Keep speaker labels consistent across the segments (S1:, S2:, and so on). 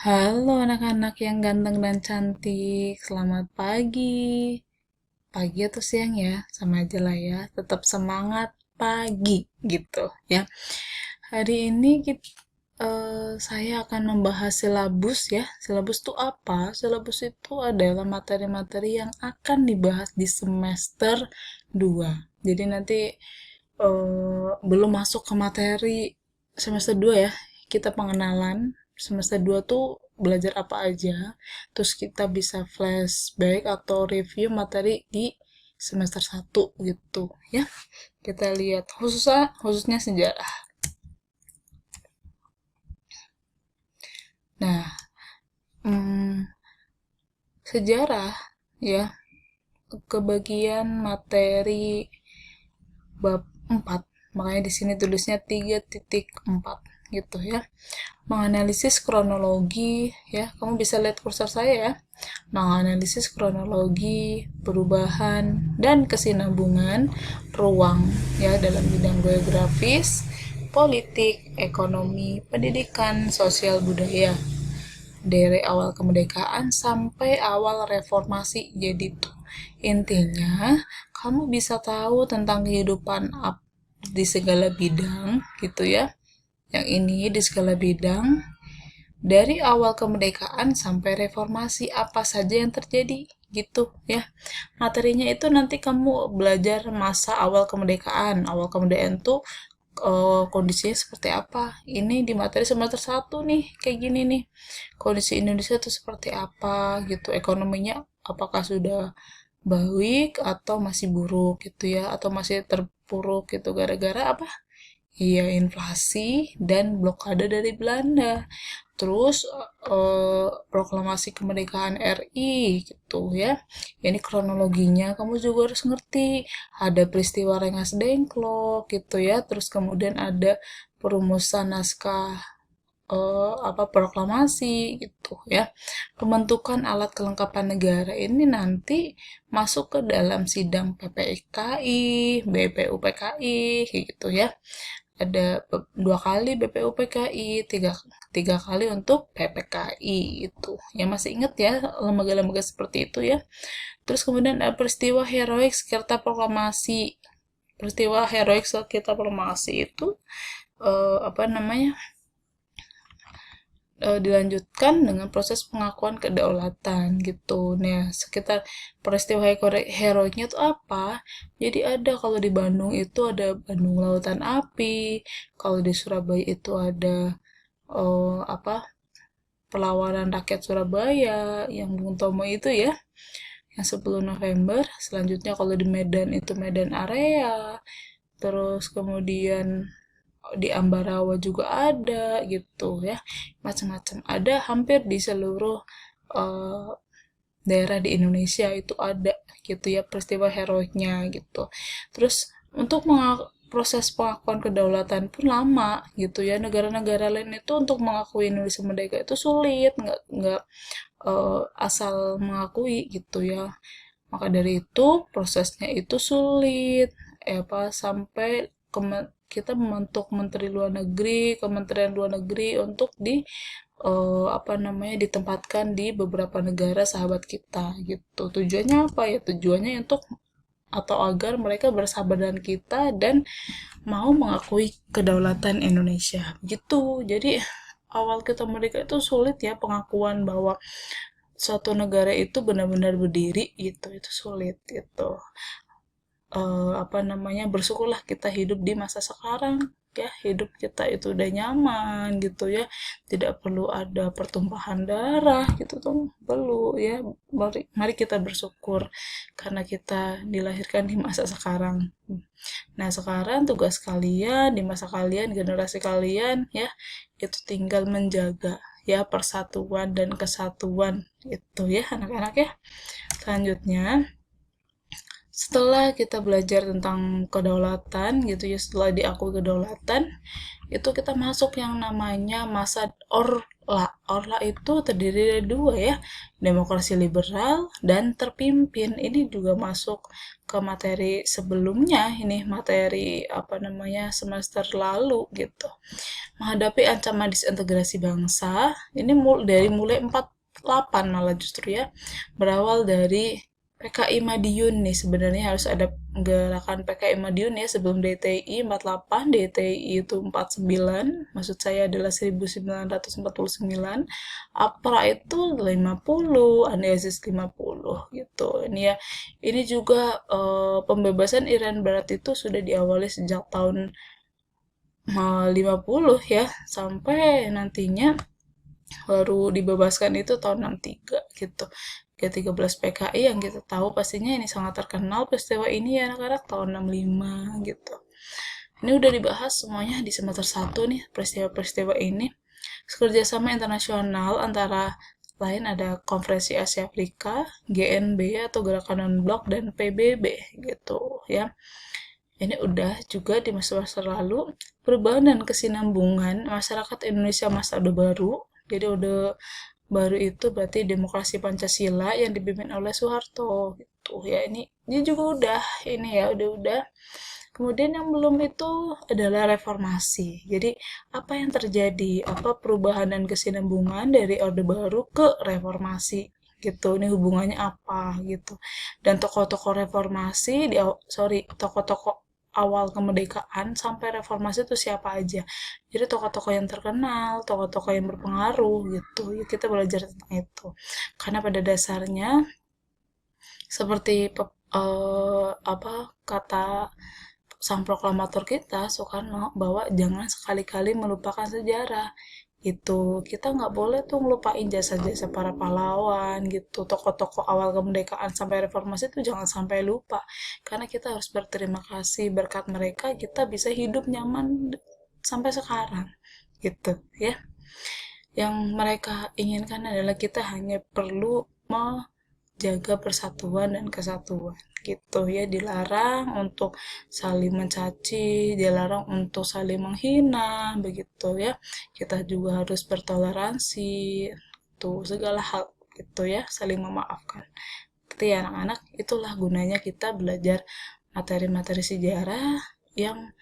S1: Halo anak-anak yang ganteng dan cantik, selamat pagi. Pagi atau siang ya, sama aja lah ya, tetap semangat pagi gitu ya. Hari ini saya akan membahas silabus ya. Silabus itu apa? Silabus itu adalah materi-materi yang akan dibahas di semester 2. Jadi nanti belum masuk ke materi semester 2 ya. Kita pengenalan semester 2 tuh belajar apa aja. Terus kita bisa flashback atau review materi di semester 1 gitu ya. Kita lihat khususnya sejarah. Nah, hmm, sejarah ya, kebagian materi bab 4. Makanya di sini tulisnya 3.4 gitu ya. Menganalisis kronologi ya. Kamu bisa lihat kursor saya ya. Menganalisis kronologi, perubahan dan kesinambungan ruang ya dalam bidang geografis, politik, ekonomi, pendidikan, sosial budaya dari awal kemerdekaan sampai awal reformasi. Jadi tuh intinya kamu bisa tahu tentang kehidupan di segala bidang gitu ya. Yang ini di segala bidang dari awal kemerdekaan sampai reformasi apa saja yang terjadi gitu ya. Materinya itu nanti kamu belajar masa awal kemerdekaan. Awal kemerdekaan tuh kondisinya seperti apa. Ini di materi semester 1 nih, kayak gini nih. Kondisi Indonesia tuh seperti apa gitu. Ekonominya apakah sudah baik atau masih buruk gitu ya, atau masih terpuruk gitu gara-gara apa? Iya, inflasi dan blokade dari Belanda. Terus proklamasi kemerdekaan RI gitu ya. Ini kronologinya kamu juga harus ngerti. Ada peristiwa Rengas Dengklok gitu ya. Terus kemudian ada perumusan naskah proklamasi gitu ya. Pembentukan alat kelengkapan negara ini nanti masuk ke dalam sidang PPIKI, BPUPKI gitu ya. Ada 2 kali BPUPKI, tiga kali untuk PPKI itu. Ya masih ingat ya lembaga-lembaga seperti itu ya. Terus kemudian ada peristiwa heroik Sekirta Proklamasi. Peristiwa heroik Sekirta Proklamasi itu apa namanya? Dilanjutkan dengan proses pengakuan kedaulatan gitu. Nah, sekitar peristiwa heroiknya itu apa? Jadi ada kalau di Bandung itu ada Bandung Lautan Api, kalau di Surabaya itu ada apa? Perlawanan rakyat Surabaya yang Bung Tomo itu ya, yang 10 November. Selanjutnya kalau di Medan itu Medan Area. Terus kemudian di Ambarawa juga ada gitu ya, macam-macam ada hampir di seluruh uh, daerah di Indonesia itu ada gitu ya peristiwa heroiknya gitu. Terus untuk proses pengakuan kedaulatan pun lama gitu ya. Negara-negara lain itu untuk mengakui Indonesia merdeka itu sulit, nggak asal mengakui gitu ya. Maka dari itu prosesnya itu sulit, sampai kita membentuk Menteri Luar Negeri, Kementerian Luar Negeri untuk ditempatkan di beberapa negara sahabat kita gitu. Tujuannya apa ya? Tujuannya untuk atau agar mereka bersahabat dengan kita dan mau mengakui kedaulatan Indonesia gitu. Jadi awal kita merdeka itu sulit ya, pengakuan bahwa suatu negara itu benar-benar berdiri gitu, itu sulit gitu. Bersyukurlah kita hidup di masa sekarang ya, hidup kita itu udah nyaman gitu ya, tidak perlu ada pertumpahan darah gitu tuh, perlu ya. Mari kita bersyukur karena kita dilahirkan di masa sekarang. Nah, sekarang tugas kalian di masa kalian, generasi kalian ya, itu tinggal menjaga ya persatuan dan kesatuan itu ya anak-anak ya. Selanjutnya, setelah kita belajar tentang kedaulatan gitu ya, setelah diakui kedaulatan, itu kita masuk yang namanya masa Orla itu terdiri dari dua ya, demokrasi liberal dan terpimpin. Ini juga masuk ke materi sebelumnya, ini materi apa namanya semester lalu gitu. Menghadapi ancaman disintegrasi bangsa, ini dari mulai 48 malah justru ya, berawal dari PKI Madiun nih, sebenarnya harus ada gerakan PKI Madiun ya sebelum DTI 48, DTI itu 49, maksud saya adalah 1949, APRA itu 50, Andi Aziz 50 gitu. Ini ya, ini juga pembebasan Irian Barat itu sudah diawali sejak tahun 50 ya, sampai nantinya baru dibebaskan itu tahun 63 gitu. Ke-13 PKI yang kita tahu pastinya ini sangat terkenal peristiwa ini ya anak-anak, tahun 65 gitu. Ini udah dibahas semuanya di semester 1 nih, peristiwa-peristiwa ini. Kerjasama internasional antara lain ada Konferensi Asia Afrika, GNB atau Gerakan Non-Blok, dan PBB gitu ya. Ini udah juga di masa-masa lalu, perubahan dan kesinambungan masyarakat Indonesia masa Orde Baru. Jadi Orde Baru itu berarti demokrasi Pancasila yang dipimpin oleh Soeharto gitu ya. Ini juga udah, ini ya udah. Kemudian yang belum itu adalah reformasi. Jadi apa yang terjadi? Apa perubahan dan kesinambungan dari Orde Baru ke reformasi gitu? Ini hubungannya apa gitu? Dan tokoh-tokoh reformasi tokoh-tokoh awal kemerdekaan sampai reformasi itu siapa aja. Jadi tokoh-tokoh yang terkenal, tokoh-tokoh yang berpengaruh gitu. Ya, kita belajar tentang itu. Karena pada dasarnya seperti apa kata sang proklamator kita Soekarno, bahwa jangan sekali-kali melupakan sejarah gitu. Kita nggak boleh tuh ngelupain jasa-jasa para pahlawan gitu, tokoh-tokoh awal kemerdekaan sampai reformasi itu jangan sampai lupa, karena kita harus berterima kasih, berkat mereka kita bisa hidup nyaman sampai sekarang gitu ya. Yang mereka inginkan adalah kita hanya perlu jaga persatuan dan kesatuan gitu ya, dilarang untuk saling mencaci, dilarang untuk saling menghina begitu ya. Kita juga harus bertoleransi tuh segala hal gitu ya, saling memaafkan. Tapi ya anak-anak, itulah gunanya kita belajar materi-materi sejarah yang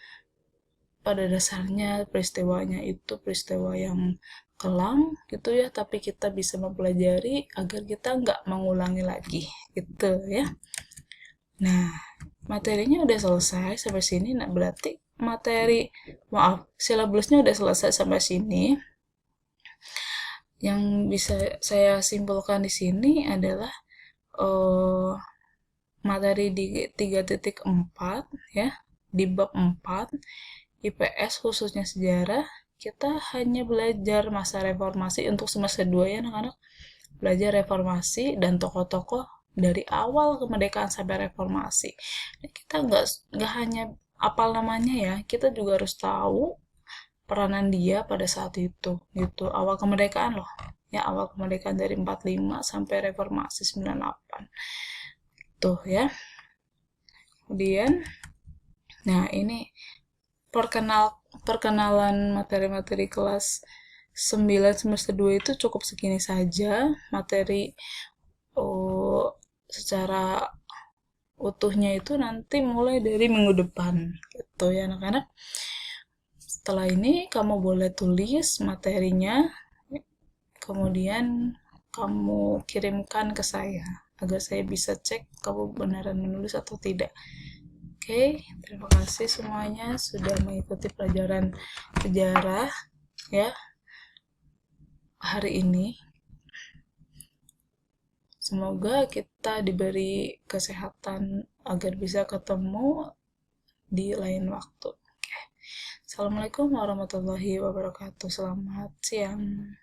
S1: pada dasarnya peristiwanya itu peristiwa yang kelam gitu ya, tapi kita bisa mempelajari agar kita nggak mengulangi lagi gitu ya. Nah, materinya udah selesai sampai sini. Nah, berarti silabusnya udah selesai sampai sini. Yang bisa saya simpulkan di sini adalah uh, materi di 3.4 ya, di bab 4 IPS khususnya sejarah, kita hanya belajar masa reformasi untuk semester 2 ya anak-anak. Belajar reformasi dan tokoh-tokoh dari awal kemerdekaan sampai reformasi. Kita nggak hanya apal namanya ya, kita juga harus tahu peranan dia pada saat itu gitu. Awal kemerdekaan loh. Ya, awal kemerdekaan dari 45 sampai reformasi 98. Tuh ya. Kemudian nah ini perkenalan materi-materi kelas 9 semester 2 itu cukup segini saja. Materi secara utuhnya itu nanti mulai dari minggu depan gitu ya anak-anak. Setelah ini kamu boleh tulis materinya, kemudian kamu kirimkan ke saya agar saya bisa cek kamu beneran menulis atau tidak. Oke, terima kasih semuanya sudah mengikuti pelajaran sejarah ya hari ini. Semoga kita diberi kesehatan agar bisa ketemu di lain waktu. Oke. Assalamualaikum warahmatullahi wabarakatuh. Selamat siang.